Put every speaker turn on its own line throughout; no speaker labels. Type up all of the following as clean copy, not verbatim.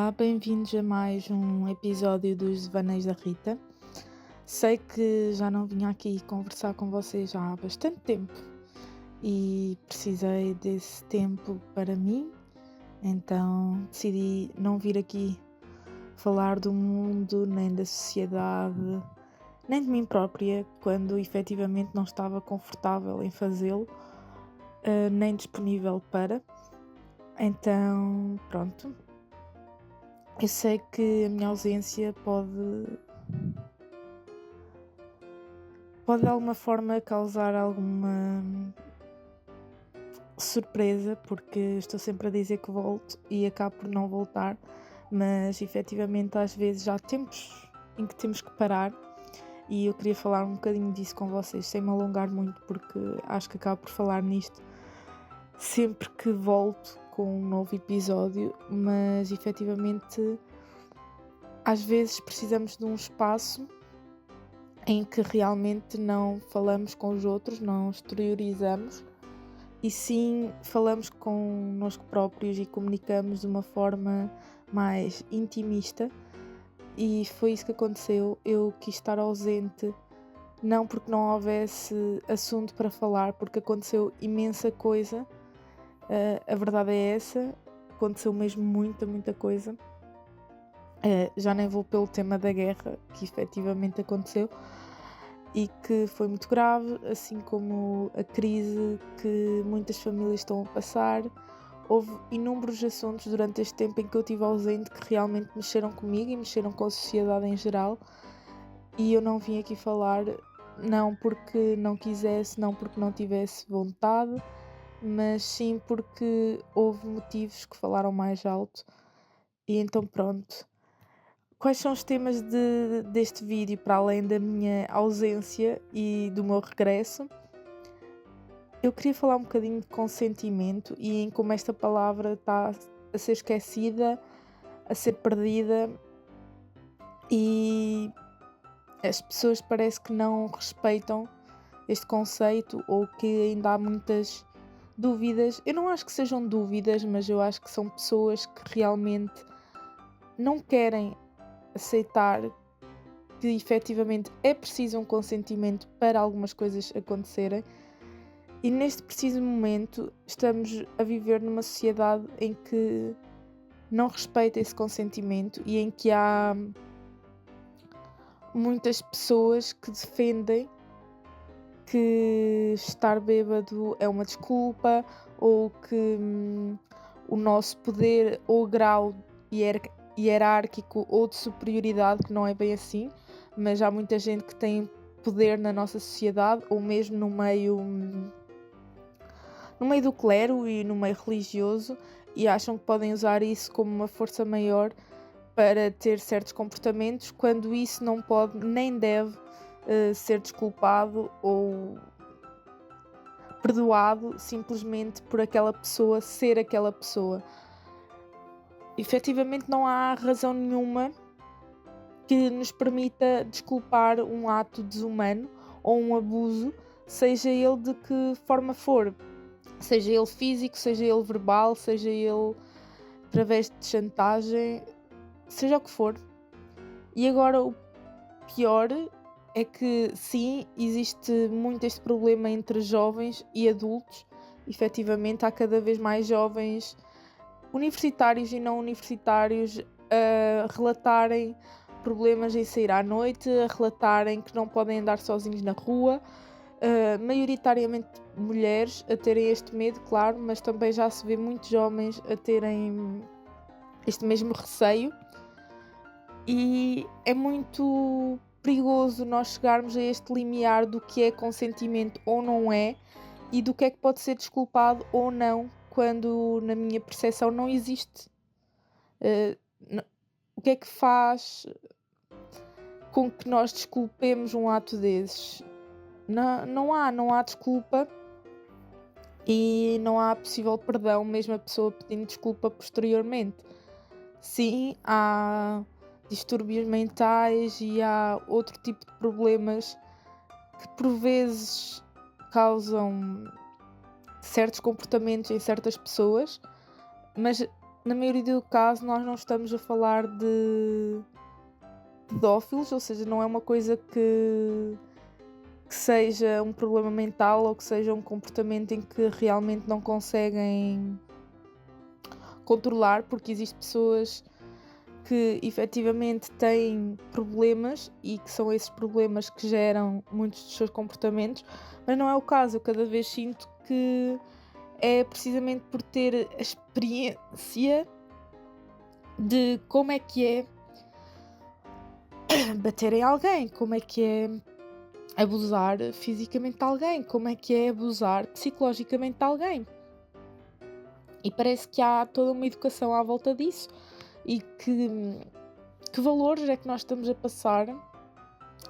Olá, bem-vindos a mais um episódio dos Devaneios da Rita. Sei que já não vim aqui conversar com vocês há bastante tempo e precisei desse tempo para mim, então decidi não vir aqui falar do mundo, nem da sociedade, nem de mim própria, quando efetivamente não estava confortável em fazê-lo, nem disponível para. Então, pronto. Eu sei que a minha ausência pode de alguma forma causar alguma surpresa, porque estou sempre a dizer que volto e acabo por não voltar, mas efetivamente às vezes há tempos em que temos que parar e eu queria falar um bocadinho disso com vocês, sem me alongar muito, porque acho que acabo por falar nisto sempre que volto com um novo episódio, mas efetivamente às vezes precisamos de um espaço em que realmente não falamos com os outros, não exteriorizamos e sim falamos connosco próprios e comunicamos de uma forma mais intimista, e foi isso que aconteceu. Eu quis estar ausente, não porque não houvesse assunto para falar, porque aconteceu imensa coisa. A verdade é essa, aconteceu mesmo muita coisa. Já nem vou pelo tema da guerra, que efetivamente aconteceu e que foi muito grave, assim como a crise que muitas famílias estão a passar. Houve inúmeros assuntos durante este tempo em que eu estive ausente que realmente mexeram comigo e mexeram com a sociedade em geral, e eu não vim aqui falar, não porque não quisesse, não porque não tivesse vontade, mas sim porque houve motivos que falaram mais alto. E então pronto. Quais são os temas deste vídeo, para além da minha ausência e do meu regresso? Eu queria falar um bocadinho de consentimento e em como esta palavra está a ser esquecida, a ser perdida, e as pessoas parece que não respeitam este conceito, ou que ainda há muitas dúvidas. Eu não acho que sejam dúvidas, mas eu acho que são pessoas que realmente não querem aceitar que efetivamente é preciso um consentimento para algumas coisas acontecerem, e neste preciso momento estamos a viver numa sociedade em que não respeita esse consentimento e em que há muitas pessoas que defendem que estar bêbado é uma desculpa, ou que o nosso poder ou grau hierárquico ou de superioridade, que não é bem assim, mas há muita gente que tem poder na nossa sociedade, ou mesmo no meio do clero e no meio religioso, e acham que podem usar isso como uma força maior para ter certos comportamentos, quando isso não pode nem deve ser desculpado ou perdoado simplesmente por aquela pessoa ser aquela pessoa. Efetivamente não há razão nenhuma que nos permita desculpar um ato desumano ou um abuso, seja ele de que forma for, seja ele físico, seja ele verbal, seja ele através de chantagem, seja o que for. E agora o pior é que sim, existe muito este problema entre jovens e adultos. Efetivamente há cada vez mais jovens universitários e não universitários a relatarem problemas em sair à noite, a relatarem que não podem andar sozinhos na rua, maioritariamente mulheres a terem este medo, claro, mas também já se vê muitos homens a terem este mesmo receio, e é muito perigoso nós chegarmos a este limiar do que é consentimento ou não é, e do que é que pode ser desculpado ou não, quando na minha percepção não existe. Uh, o que é que faz com que nós desculpemos um ato desses? Não há desculpa, e não há possível perdão, mesmo a pessoa pedindo desculpa posteriormente. Sim, há distúrbios mentais e há outro tipo de problemas que por vezes causam certos comportamentos em certas pessoas, mas na maioria do caso, nós não estamos a falar de pedófilos, ou seja, não é uma coisa que seja um problema mental ou que seja um comportamento em que realmente não conseguem controlar, porque existem pessoas que efetivamente têm problemas e que são esses problemas que geram muitos dos seus comportamentos, mas não é o caso. Eu cada vez sinto que é precisamente por ter a experiência de como é que é bater em alguém, como é que é abusar fisicamente de alguém, como é que é abusar psicologicamente de alguém. E parece que há toda uma educação à volta disso e que valores é que nós estamos a passar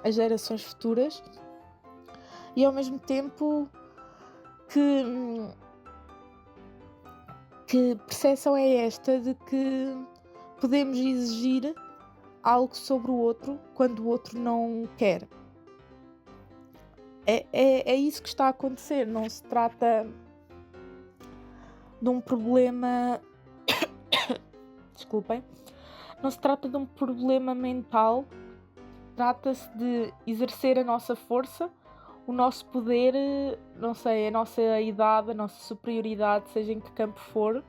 às gerações futuras e ao mesmo tempo que percepção é esta de que podemos exigir algo sobre o outro quando o outro não quer. É isso que está a acontecer. Não se trata de um problema desculpem, não se trata de um problema mental, trata-se de exercer a nossa força, o nosso poder, não sei, a nossa idade, a nossa superioridade, seja em que campo for,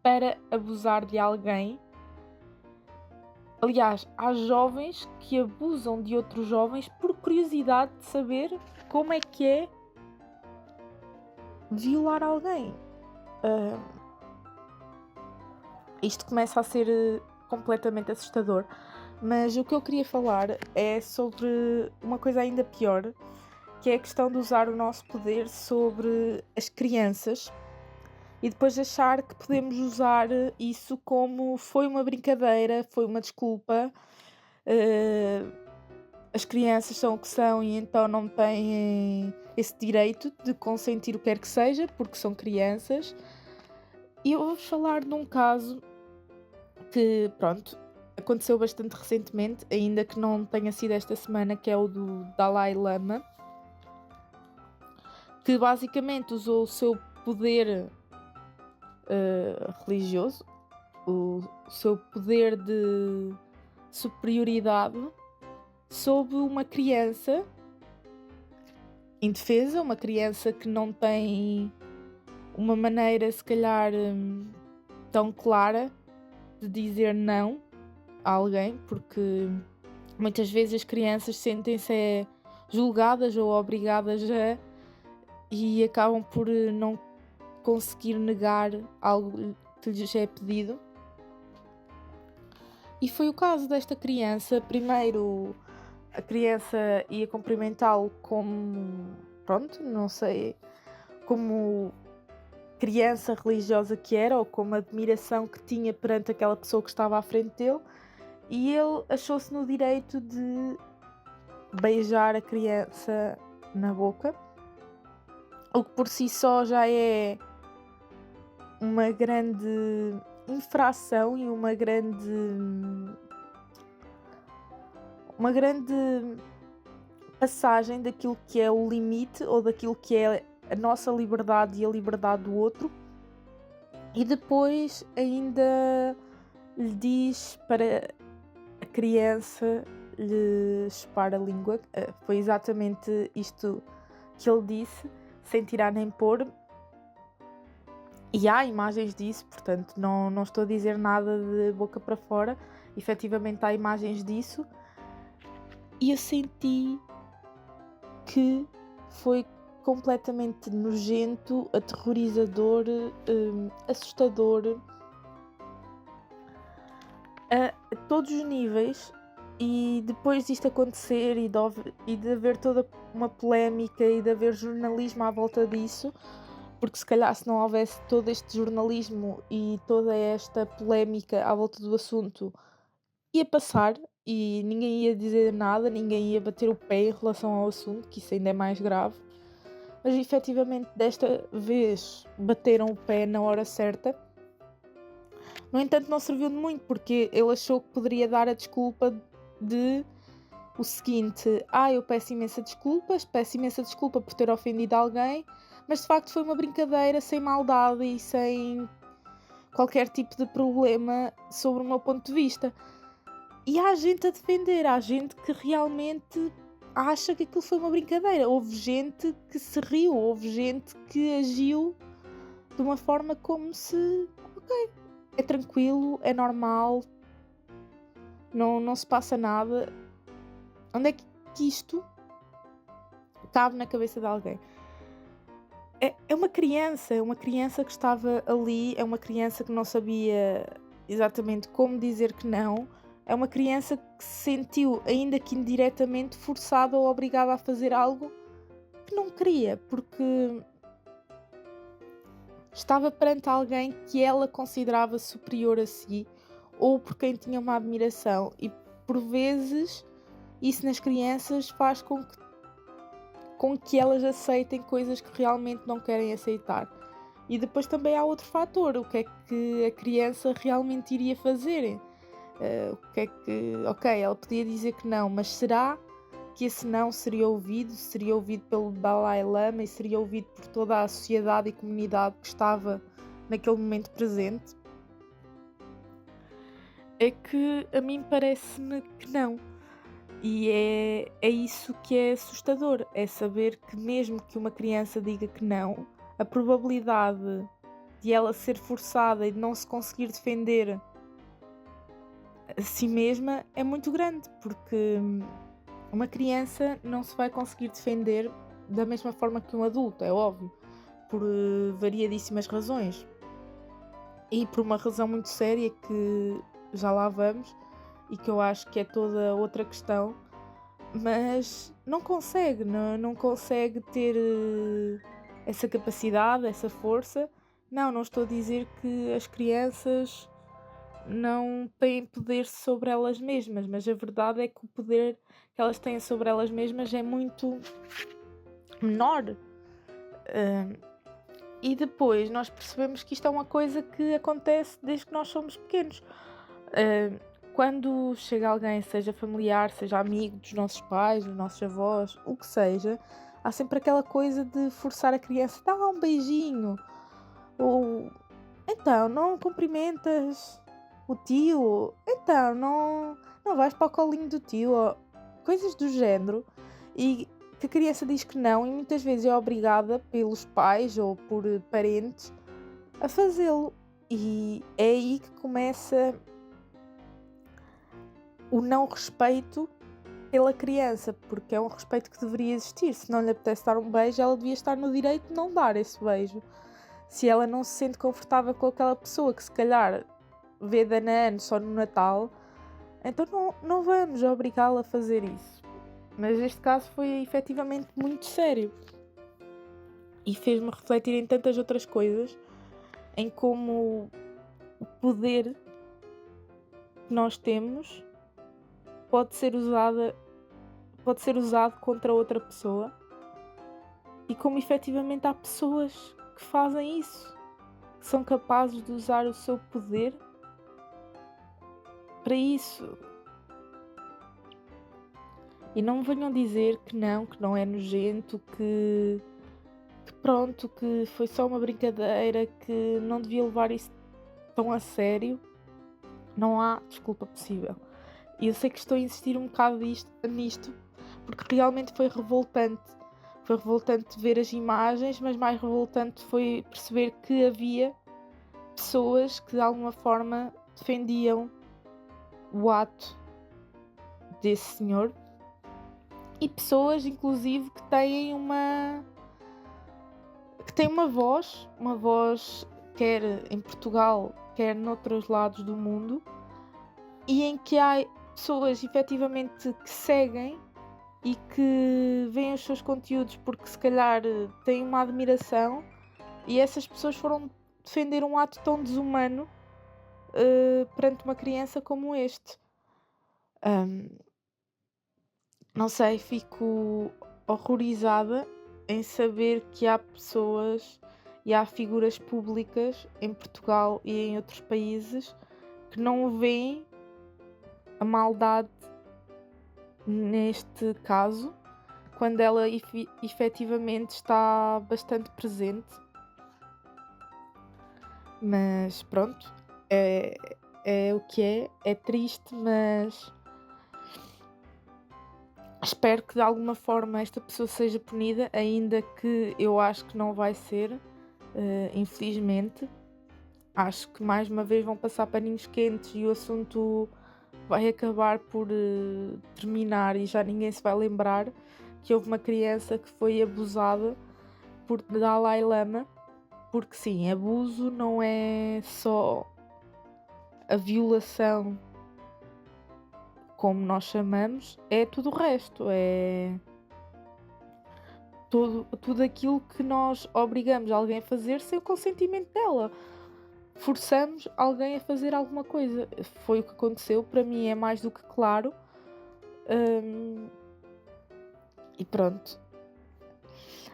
para abusar de alguém. Aliás, há jovens que abusam de outros jovens por curiosidade de saber como é que é violar alguém. Isto começa a ser completamente assustador, mas o que eu queria falar é sobre uma coisa ainda pior, que é a questão de usar o nosso poder sobre as crianças e depois achar que podemos usar isso como foi uma brincadeira, foi uma desculpa. As crianças são o que são e então não têm esse direito de consentir o que quer que seja, porque são crianças. E eu vou-vos falar de um caso que, pronto, aconteceu bastante recentemente, ainda que não tenha sido esta semana, que é o do Dalai Lama, que basicamente usou o seu poder religioso, o seu poder de superioridade sobre uma criança indefesa, uma criança que não tem uma maneira, se calhar, tão clara de dizer não a alguém, porque muitas vezes as crianças sentem-se julgadas ou obrigadas a e acabam por não conseguir negar algo que lhes é pedido. E foi o caso desta criança. Primeiro, a criança ia cumprimentá-lo como, pronto, não sei, como criança religiosa que era, ou como admiração que tinha perante aquela pessoa que estava à frente dele, e ele achou-se no direito de beijar a criança na boca, o que por si só já é uma grande infração e uma grande passagem daquilo que é o limite ou daquilo que é a nossa liberdade e a liberdade do outro. E depois ainda lhe diz para a criança lhe chupar a língua. Foi exatamente isto que ele disse, sem tirar nem pôr. E há imagens disso, portanto não estou a dizer nada de boca para fora. Efetivamente há imagens disso. E eu senti que foi completamente nojento, aterrorizador, assustador a todos os níveis. E depois disto acontecer e de haver toda uma polémica e de haver jornalismo à volta disso, porque se calhar se não houvesse todo este jornalismo e toda esta polémica à volta do assunto, ia passar e ninguém ia dizer nada, ninguém ia bater o pé em relação ao assunto, que isso ainda é mais grave. Mas efetivamente desta vez bateram o pé na hora certa. No entanto, não serviu de muito, porque ele achou que poderia dar a desculpa de o seguinte: eu peço imensa desculpa por ter ofendido alguém, mas de facto foi uma brincadeira sem maldade e sem qualquer tipo de problema sobre o meu ponto de vista. E há gente a defender, há gente que realmente acha que aquilo foi uma brincadeira. Houve gente que se riu, houve gente que agiu de uma forma como se, ok, é tranquilo, é normal, não se passa nada. Onde é que isto cabe na cabeça de alguém? É uma criança que estava ali, é uma criança que não sabia exatamente como dizer que não, é uma criança que se sentiu, ainda que indiretamente, forçada ou obrigada a fazer algo que não queria, porque estava perante alguém que ela considerava superior a si ou por quem tinha uma admiração, e por vezes isso nas crianças faz com que elas aceitem coisas que realmente não querem aceitar. E depois também há outro fator, o que é que a criança realmente iria fazer? O que é que... Ok, ela podia dizer que não, mas será que esse não seria ouvido? Seria ouvido pelo Dalai Lama e seria ouvido por toda a sociedade e comunidade que estava naquele momento presente? É que a mim parece-me que não. E é isso que é assustador, é saber que mesmo que uma criança diga que não, a probabilidade de ela ser forçada e de não se conseguir defender a si mesma é muito grande, porque uma criança não se vai conseguir defender da mesma forma que um adulto, é óbvio, por variadíssimas razões. E por uma razão muito séria que já lá vamos e que eu acho que é toda outra questão, mas não consegue ter essa capacidade, essa força. Não estou a dizer que as crianças não têm poder sobre elas mesmas, mas a verdade é que o poder que elas têm sobre elas mesmas é muito menor. E depois nós percebemos que isto é uma coisa que acontece desde que nós somos pequenos. Quando chega alguém, seja familiar, seja amigo dos nossos pais, dos nossos avós, o que seja, há sempre aquela coisa de forçar a criança, dá lá um beijinho, ou então não cumprimentas o tio, então não vais para o colinho do tio, ou coisas do género, e que a criança diz que não, e muitas vezes é obrigada pelos pais ou por parentes a fazê-lo. E é aí que começa o não respeito pela criança, porque é um respeito que deveria existir. Se não lhe apetece dar um beijo, ela devia estar no direito de não dar esse beijo. Se ela não se sente confortável com aquela pessoa que se calhar vê de ano a ano só no Natal, então não vamos obrigá-la a fazer isso. Mas este caso foi efetivamente muito sério e fez-me refletir em tantas outras coisas, em como o poder que nós temos pode ser usado contra outra pessoa, e como efetivamente há pessoas que fazem isso, que são capazes de usar o seu poder para isso. E não me venham dizer que não é nojento, que pronto, que foi só uma brincadeira, que não devia levar isso tão a sério. Não há desculpa possível. E eu sei que estou a insistir um bocado nisto, porque realmente foi revoltante. Foi revoltante ver as imagens, mas mais revoltante foi perceber que havia pessoas que de alguma forma defendiam o ato desse senhor, e pessoas inclusive que têm uma voz quer em Portugal, quer noutros lados do mundo, e em que há pessoas efetivamente que seguem e que veem os seus conteúdos porque se calhar têm uma admiração, e essas pessoas foram defender um ato tão desumano perante uma criança como este. Não sei, fico horrorizada em saber que há pessoas e há figuras públicas em Portugal e em outros países que não veem a maldade neste caso, quando ela efetivamente está bastante presente. Mas pronto, é, é o que é triste, mas espero que de alguma forma esta pessoa seja punida, ainda que eu acho que não vai ser, infelizmente. Acho que mais uma vez vão passar paninhos quentes e o assunto vai acabar por terminar e já ninguém se vai lembrar que houve uma criança que foi abusada por Dalai Lama, porque sim, abuso não é só a violação como nós chamamos, é tudo o resto, é tudo aquilo que nós obrigamos alguém a fazer sem o consentimento dela. Forçamos alguém a fazer alguma coisa. Foi o que aconteceu, para mim é mais do que claro. Hum, e pronto.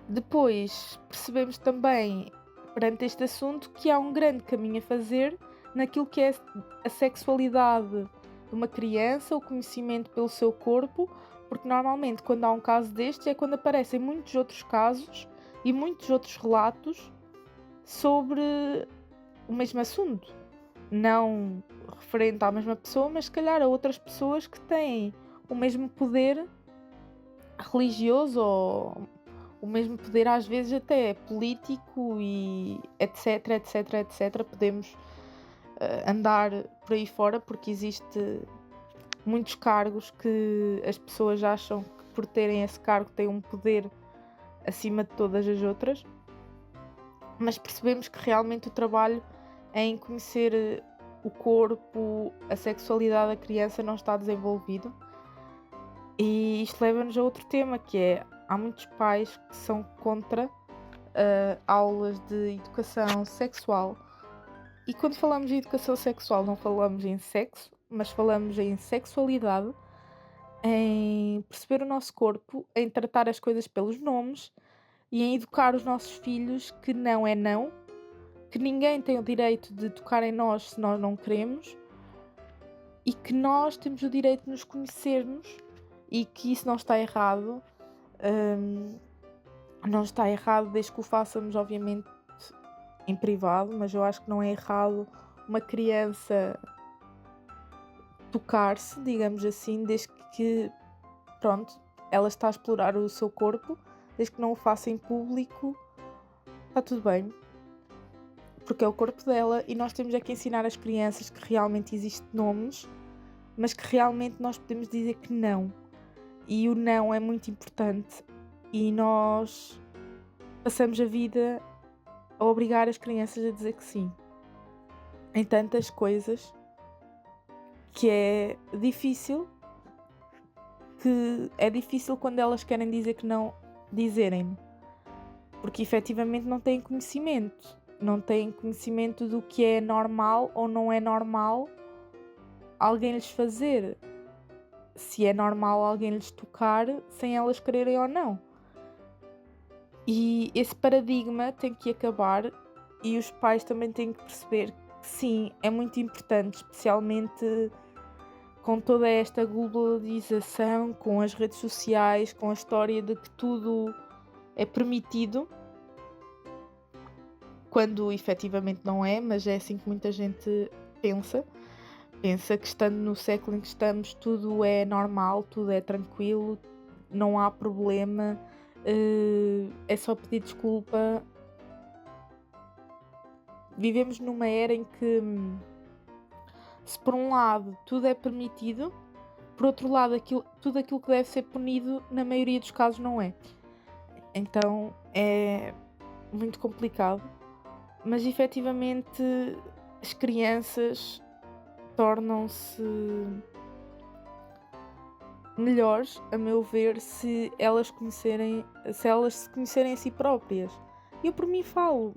Depois percebemos também, perante este assunto, que há um grande caminho a fazer naquilo que é a sexualidade de uma criança, o conhecimento pelo seu corpo, porque normalmente quando há um caso destes é quando aparecem muitos outros casos e muitos outros relatos sobre o mesmo assunto. Não referente à mesma pessoa, mas se calhar a outras pessoas que têm o mesmo poder religioso ou o mesmo poder às vezes até político e etc, etc, etc. Podemos andar por aí fora porque existe muitos cargos que as pessoas acham que por terem esse cargo têm um poder acima de todas as outras, mas percebemos que realmente o trabalho em conhecer o corpo, a sexualidade da criança não está desenvolvido. E isto leva-nos a outro tema, que é, há muitos pais que são contra aulas de educação sexual. E quando falamos em educação sexual não falamos em sexo, mas falamos em sexualidade, em perceber o nosso corpo, em tratar as coisas pelos nomes e em educar os nossos filhos que não é não, que ninguém tem o direito de tocar em nós se nós não queremos e que nós temos o direito de nos conhecermos e que isso não está errado. Não está errado desde que o façamos, obviamente, em privado, mas eu acho que não é errado uma criança tocar-se, digamos assim, desde que, pronto, ela está a explorar o seu corpo, desde que não o faça em público, está tudo bem. Porque é o corpo dela e nós temos é que ensinar as crianças que realmente existem nomes, mas que realmente nós podemos dizer que não. E o não é muito importante e nós passamos a vida a obrigar as crianças a dizer que sim em tantas coisas que é difícil quando elas querem dizer que não dizerem, porque efetivamente não têm conhecimento do que é normal ou não é normal alguém lhes fazer, se é normal alguém lhes tocar sem elas quererem ou não. E esse paradigma tem que acabar e os pais também têm que perceber que sim, é muito importante, especialmente com toda esta globalização, com as redes sociais, com a história de que tudo é permitido, quando efetivamente não é, mas é assim que muita gente pensa. Pensa que estando no século em que estamos tudo é normal, tudo é tranquilo, não há problema, é só pedir desculpa. Vivemos numa era em que, se por um lado tudo é permitido, por outro lado tudo aquilo que deve ser punido, na maioria dos casos não é. Então é muito complicado, mas efetivamente as crianças tornam-se melhores, a meu ver, se elas se conhecerem a si próprias. Eu por mim falo.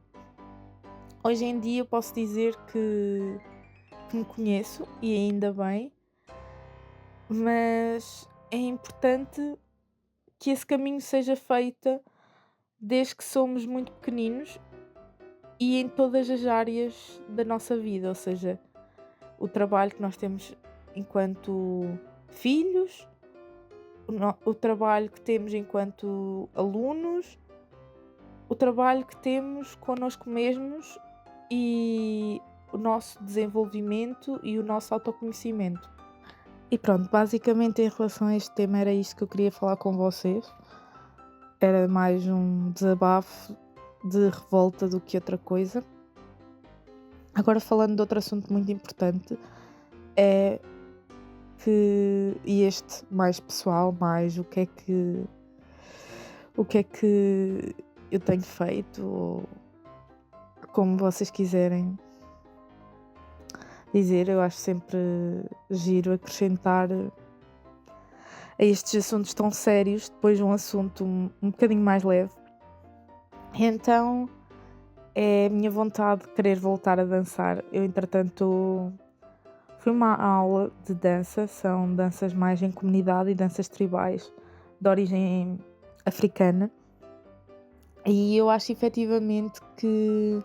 Hoje em dia eu posso dizer que me conheço e ainda bem, mas é importante que esse caminho seja feito desde que somos muito pequeninos e em todas as áreas da nossa vida, ou seja, o trabalho que nós temos enquanto filhos, o trabalho que temos enquanto alunos, o trabalho que temos connosco mesmos e o nosso desenvolvimento e o nosso autoconhecimento. E pronto, basicamente em relação a este tema era isto que eu queria falar com vocês. Era mais um desabafo de revolta do que outra coisa. Agora falando de outro assunto muito importante, é e este mais pessoal, mais o que é que eu tenho feito, ou como vocês quiserem dizer, eu acho sempre giro acrescentar a estes assuntos tão sérios depois um assunto um bocadinho mais leve. Então é a minha vontade de querer voltar a dançar. Eu, entretanto, fui a uma aula de dança, são danças mais em comunidade e danças tribais de origem africana. E eu acho efetivamente que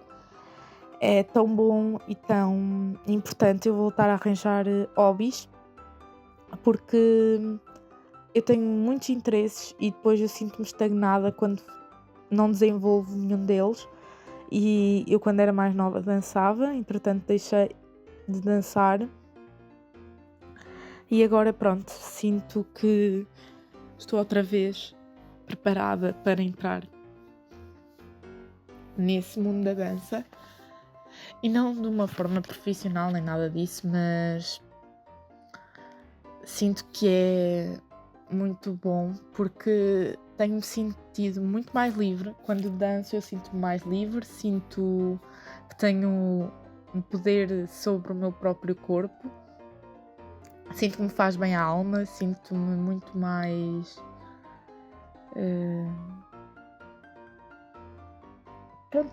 é tão bom e tão importante eu voltar a arranjar hobbies, porque eu tenho muitos interesses e depois eu sinto-me estagnada quando não desenvolvo nenhum deles. E eu, quando era mais nova, dançava, entretanto deixei de dançar. E agora, pronto, sinto que estou outra vez preparada para entrar nesse mundo da dança. E não de uma forma profissional nem nada disso, mas sinto que é muito bom porque tenho-me sentido muito mais livre. Quando danço eu sinto-me mais livre, sinto que tenho um poder sobre o meu próprio corpo, sinto que me faz bem à alma, sinto-me muito mais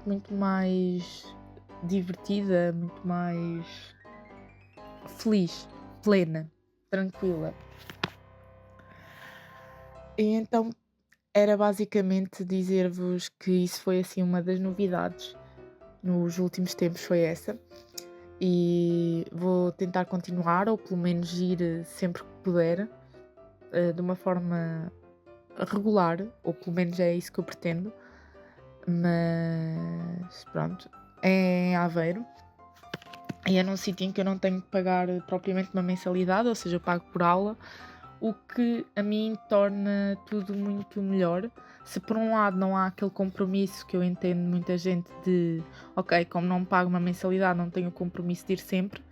muito mais divertida, muito mais feliz, plena, tranquila. E então era basicamente dizer-vos que isso foi assim uma das novidades nos últimos tempos, foi essa. E vou tentar continuar, ou pelo menos ir sempre que puder, de uma forma regular, ou pelo menos é isso que eu pretendo. Mas pronto, é em Aveiro e é num sítio em que eu não tenho que pagar propriamente uma mensalidade, ou seja, eu pago por aula, o que a mim torna tudo muito melhor. Se por um lado não há aquele compromisso que eu entendo muita gente de ok, como não pago uma mensalidade não tenho o compromisso de ir sempre,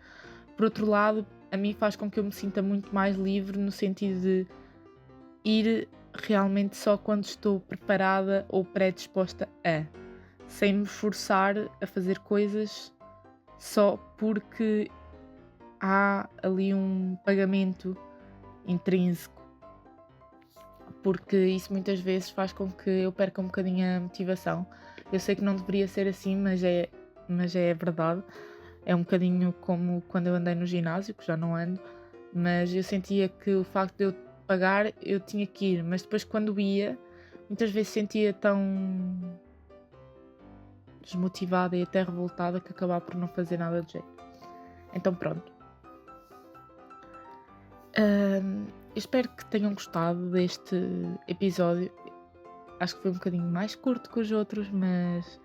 por outro lado a mim faz com que eu me sinta muito mais livre, no sentido de ir realmente só quando estou preparada ou predisposta sem me forçar a fazer coisas só porque há ali um pagamento intrínseco, porque isso muitas vezes faz com que eu perca um bocadinho a motivação. Eu sei que não deveria ser assim, mas é verdade. É um bocadinho como quando eu andei no ginásio, que já não ando, mas eu sentia que o facto de eu pagar, eu tinha que ir, mas depois quando ia, muitas vezes sentia tão desmotivada e até revoltada que acabava por não fazer nada de jeito. Então pronto. Espero que tenham gostado deste episódio. Acho que foi um bocadinho mais curto que os outros, mas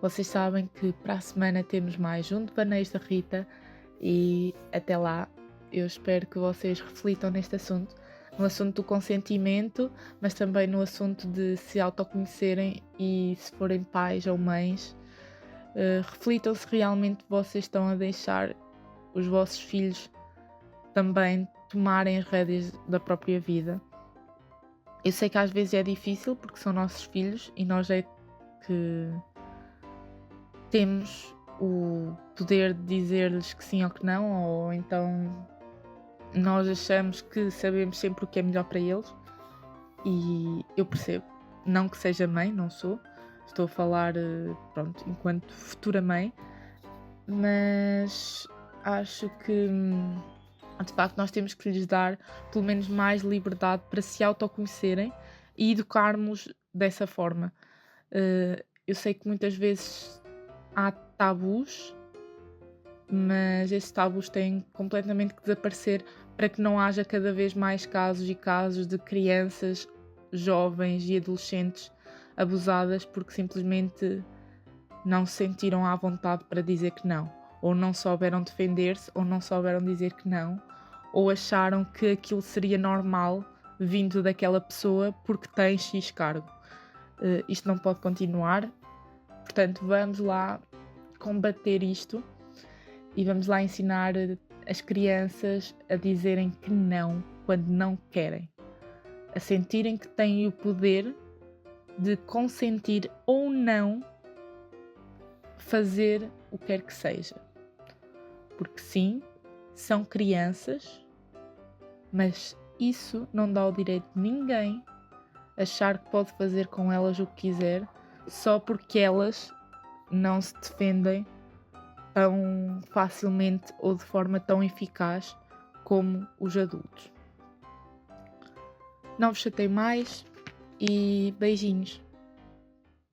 vocês sabem que para a semana temos mais um Devaneios da Rita e até lá eu espero que vocês reflitam neste assunto, no assunto do consentimento, mas também no assunto de se autoconhecerem e se forem pais ou mães, reflitam se realmente vocês estão a deixar os vossos filhos também tomarem as rédeas da própria vida. Eu sei que às vezes é difícil porque são nossos filhos e nós é que temos o poder de dizer-lhes que sim ou que não, ou então nós achamos que sabemos sempre o que é melhor para eles, e eu percebo, não que seja mãe, não sou, estou a falar pronto, enquanto futura mãe, mas acho que de facto nós temos que lhes dar pelo menos mais liberdade para se autoconhecerem e educarmos dessa forma. Eu sei que muitas vezes há tabus, mas esses tabus têm completamente que desaparecer para que não haja cada vez mais casos e casos de crianças, jovens e adolescentes abusadas porque simplesmente não se sentiram à vontade para dizer que não, ou não souberam defender-se, ou não souberam dizer que não, ou acharam que aquilo seria normal vindo daquela pessoa porque tem X cargo. Isto não pode continuar, portanto vamos lá combater isto e vamos lá ensinar as crianças a dizerem que não quando não querem, a sentirem que têm o poder de consentir ou não fazer o que quer que seja. Porque sim, são crianças, mas isso não dá o direito de ninguém achar que pode fazer com elas o que quiser só porque elas não se defendem tão facilmente ou de forma tão eficaz como os adultos. Não vos chatei mais e beijinhos.